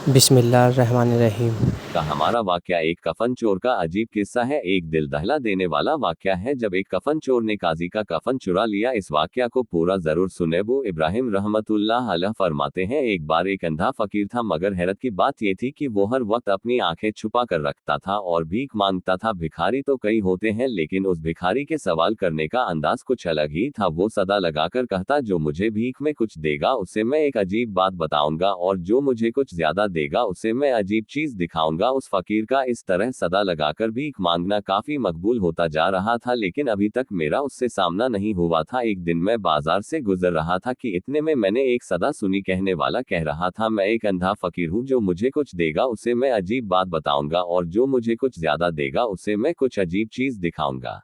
बिस्मिल्लाहिर्रहमानिर्रहीम। का हमारा वाकया एक कफन चोर का अजीब किस्सा है। एक दिल दहला देने वाला वाकया है जब एक कफन चोर ने काजी का कफन चुरा लिया। इस वाकया को पूरा जरूर सुने। वो इब्राहिम रहमतुल्लाह अलैह फरमाते हैं, एक बार एक अंधा फकीर था, मगर हैरत की बात यह थी कि वो हर वक्त अपनी आंखें छुपा कर रखता था और भीख मांगता था। भिखारी तो कई होते हैं, लेकिन उस भिखारी के सवाल करने का अंदाज कुछ अलग ही था। वो सदा लगाकर कहता, जो मुझे भीख में कुछ देगा उसे मैं एक अजीब बात बताऊंगा, और जो मुझे कुछ ज्यादा देगा उसे मैं अजीब चीज दिखाऊंगा। उस फकीर का इस तरह सदा लगाकर भीख मांगना काफी मकबूल होता जा रहा था, लेकिन अभी तक मेरा उससे सामना नहीं हुआ था। एक दिन मैं बाजार से गुजर रहा था कि इतने में मैंने एक सदा सुनी कहने वाला कह रहा था, मैं एक अंधा फकीर हूँ, जो मुझे कुछ देगा उसे मैं अजीब बात बताऊंगा, और जो मुझे कुछ ज्यादा देगा उसे मैं कुछ अजीब चीज दिखाऊंगा।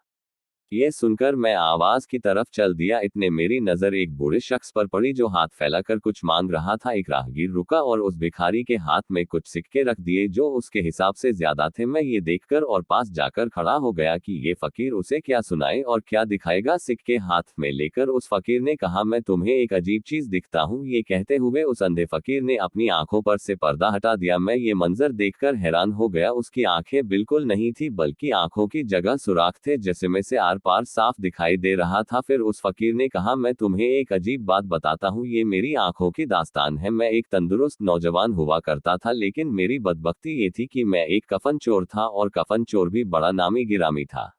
यह सुनकर मैं आवाज की तरफ चल दिया। इतने मेरी नजर एक बूढ़े शख्स पर पड़ी जो हाथ फैलाकर कुछ मांग रहा था। एक राहगीर रुका और उस भिखारी के हाथ में कुछ सिक्के रख दिए जो उसके हिसाब से ज्यादा थे। मैं ये देखकर और पास जाकर खड़ा हो गया कि ये फकीर उसे क्या सुनाए और क्या दिखाएगा। सिक्के हाथ में लेकर उस फकीर ने कहा, मैं तुम्हें एक अजीब चीज दिखता हूँ। ये कहते हुए उस अंधे फकीर ने अपनी आंखों पर से पर्दा हटा दिया। मैं ये मंजर देखकर हैरान हो गया। उसकी आंखें बिल्कुल नहीं थी, बल्कि आंखों की जगह सुराख थे जिसमें से आर पार साफ दिखाई दे रहा था। फिर उस फकीर ने कहा, मैं तुम्हें एक अजीब बात बताता हूँ, ये मेरी आंखों की दास्तान है। मैं एक तंदुरुस्त नौजवान हुआ करता था, लेकिन मेरी बदबख्ती ये थी कि मैं एक कफन चोर था, और कफन चोर भी बड़ा नामी गिरामी था।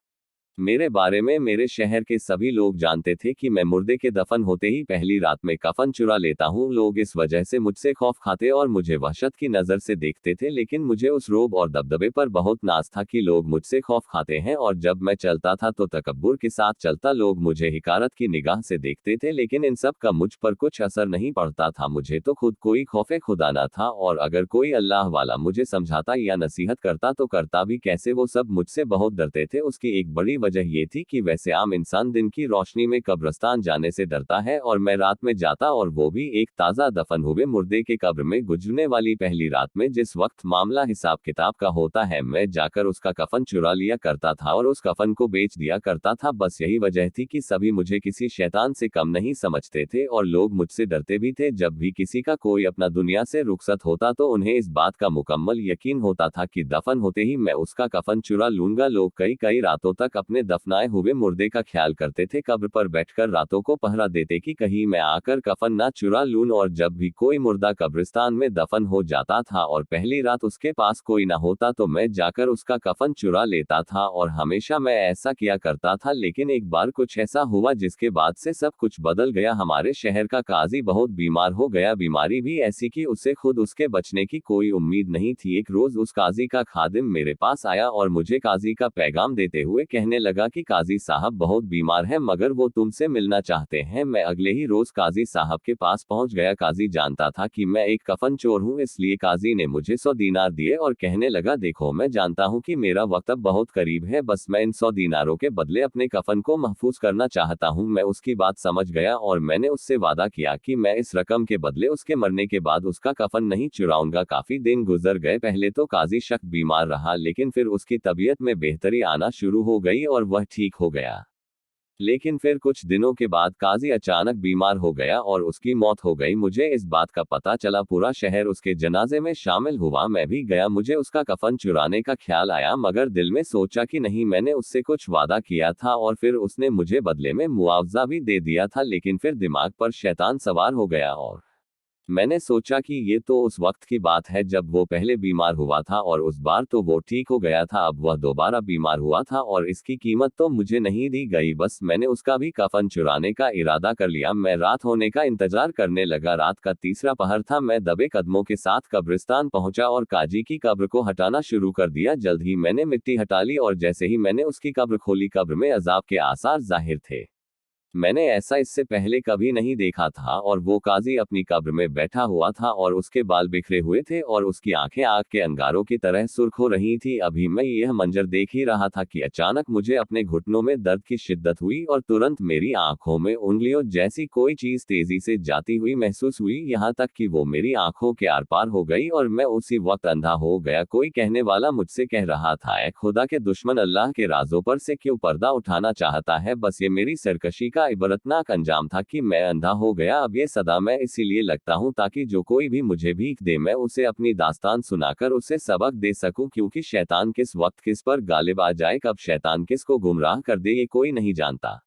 मेरे बारे में मेरे शहर के सभी लोग जानते थे कि मैं मुर्दे के दफन होते ही पहली रात में कफन चुरा लेता हूँ। लोग इस वजह से मुझसे खौफ खाते और मुझे वहशत की नजर से देखते थे, लेकिन मुझे उस रोब और दबदबे पर बहुत नाज था कि लोग मुझसे खौफ खाते हैं, और जब मैं चलता था तो तकब्बुर के साथ चलता। लोग मुझे हिकारत की निगाह से देखते थे, लेकिन इन सब का मुझ पर कुछ असर नहीं पड़ता था। मुझे तो खुद कोई खौफे खुदा न था, और अगर कोई अल्लाह वाला मुझे समझाता या नसीहत करता तो करता भी कैसे। वो सब मुझसे बहुत डरते थे। उसकी एक बड़ी वजह यह थी कि वैसे आम इंसान दिन की रोशनी में कब्रिस्तान जाने से डरता है, और मैं रात में जाता, और वो भी एक ताज़ा दफन हुए मुर्दे के कब्र में गुजरने वाली पहली रात में। जिस वक्त मामला हिसाब किताब का होता है, मैं जाकर उसका कफन चुरा लिया करता था और उस कफन को बेच दिया करता था। बस यही वजह थी कि सभी मुझे किसी शैतान से कम नहीं समझते थे, और लोग मुझसे डरते भी थे। जब भी किसी का कोई अपना दुनिया से रुखसत होता तो उन्हें इस बात का मुकम्मल यकीन होता था कि दफन होते ही मैं उसका कफन चुरा लूंगा। लोग कई कई रातों तक अपने दफनाए हुए मुर्दे का ख्याल करते थे, कब्र पर बैठकर रातों को पहरा देते कि कहीं मैं आकर कफन ना चुरा लूं। और जब भी कोई मुर्दा कब्रिस्तान में दफन हो जाता था और पहली रात उसके पास कोई ना होता, तो मैं जाकर उसका कफन चुरा लेता था, और हमेशा मैं ऐसा किया करता था। लेकिन एक बार कुछ ऐसा हुआ जिसके बाद से सब कुछ बदल गया। हमारे शहर का काजी बहुत बीमार हो गया, बीमारी भी ऐसी कि उसे खुद उसके बचने की कोई उम्मीद नहीं थी। एक रोज उस काजी का खादिम मेरे पास आया और मुझे काजी का पैगाम देते हुए कहने लगा कि काजी साहब बहुत बीमार है, मगर वो तुमसे मिलना चाहते हैं। मैं अगले ही रोज काजी साहब के पास पहुंच गया। काजी जानता था कि मैं एक कफन चोर हूं, इसलिए काजी ने मुझे 100 दीनार दिए और कहने लगा, देखो मैं जानता हूं कि मेरा वक्त अब बहुत करीब है, बस मैं इन 100 दीनारों के बदले अपने कफन को महफूज करना चाहता हूं। मैं उसकी बात समझ गया और मैंने उससे वादा किया कि मैं इस रकम के बदले उसके मरने के बाद उसका कफन नहीं चुराऊंगा। काफी दिन गुजर गए। पहले तो काजी शख्स बीमार रहा, लेकिन फिर उसकी तबीयत में बेहतरी आना शुरू हो गई और वह ठीक हो गया। लेकिन फिर कुछ दिनों के बाद काजी अचानक बीमार हो गया और उसकी मौत हो गई। मुझे इस बात का पता चला, पूरा शहर उसके जनाजे में शामिल हुआ। मैं भी गया। मुझे उसका कफन चुराने का ख्याल आया, मगर दिल में सोचा कि नहीं, मैंने उससे कुछ वादा किया था, और फिर उसने मुझे बदले में मुआवजा भी दे दिया था। लेकिन फिर दिमाग पर शैतान सवार हो गया और मैंने सोचा कि ये तो उस वक्त की बात है जब वो पहले बीमार हुआ था, और उस बार तो वो ठीक हो गया था, अब वह दोबारा बीमार हुआ था, और इसकी कीमत तो मुझे नहीं दी गई। बस मैंने उसका भी कफन चुराने का इरादा कर लिया। मैं रात होने का इंतजार करने लगा। रात का तीसरा पहर था। मैं दबे कदमों के साथ कब्रिस्तान पहुंचा और काजी की कब्र को हटाना शुरू कर दिया। जल्द ही मैंने मिट्टी हटा ली, और जैसे ही मैंने उसकी कब्र खोली, कब्र में अजाब के आसार जाहिर थे। मैंने ऐसा इससे पहले कभी नहीं देखा था, और वो काजी अपनी कब्र में बैठा हुआ था, और उसके बाल बिखरे हुए थे और उसकी आंखें आग के अंगारों की तरह सुर्ख हो रही थी। अभी मैं यह मंजर देख ही रहा था कि अचानक मुझे अपने घुटनों में दर्द की शिद्दत हुई, और तुरंत मेरी आंखों में उंगलियों जैसी कोई चीज तेजी से जाती हुई महसूस हुई, यहाँ तक कि वो मेरी आंखों के आर पार हो गई, और मैं उसी वक्त अंधा हो गया। कोई कहने वाला मुझसे कह रहा था, ऐ खुदा के दुश्मन, अल्लाह के राजों पर से क्यों पर्दा उठाना चाहता है? बस ये मेरी सरकशी का का इबरतनाक अंजाम था कि मैं अंधा हो गया। अब ये सदा मैं इसीलिए लगता हूँ ताकि जो कोई भी मुझे भीख दे मैं उसे अपनी दास्तान सुनाकर उसे सबक दे सकूं, क्योंकि शैतान किस वक्त किस पर गालिब आ जाए, कब शैतान किस को गुमराह कर दे, ये कोई नहीं जानता।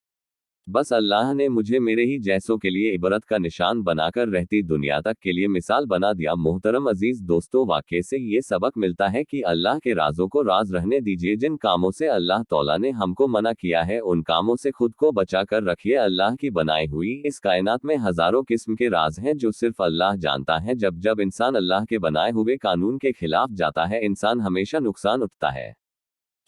बस अल्लाह ने मुझे मेरे ही जैसों के लिए इबरत का निशान बनाकर रहती दुनिया तक के लिए मिसाल बना दिया। मोहतरम अजीज दोस्तों, वाक़े से ये सबक मिलता है कि अल्लाह के राजों को राज रहने दीजिए। जिन कामों से अल्लाह तौला ने हमको मना किया है उन कामों से खुद को बचा कर रखिए। अल्लाह की बनाई हुई इस कायनात में हजारों किस्म के राज हैं जो सिर्फ अल्लाह जानता है। जब जब इंसान अल्लाह के बनाए हुए कानून के खिलाफ जाता है, इंसान हमेशा नुकसान उठता है।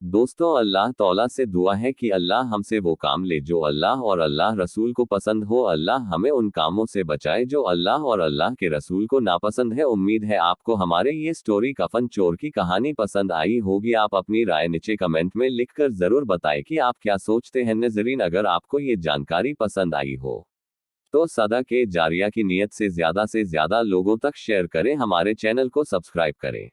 दोस्तों, अल्लाह तौला से दुआ है कि अल्लाह हमसे वो काम ले जो अल्लाह और अल्लाह रसूल को पसंद हो। अल्लाह हमें उन कामों से बचाए जो अल्लाह और अल्लाह के रसूल को नापसंद है। उम्मीद है आपको हमारे ये स्टोरी कफन चोर की कहानी पसंद आई होगी। आप अपनी राय नीचे कमेंट में लिखकर जरूर बताएं कि आप क्या सोचते हैं। नजरीन, अगर आपको ये जानकारी पसंद आई हो तो सदका जारिया की नीयत से ज्यादा लोगों तक शेयर करें। हमारे चैनल को सब्सक्राइब करें।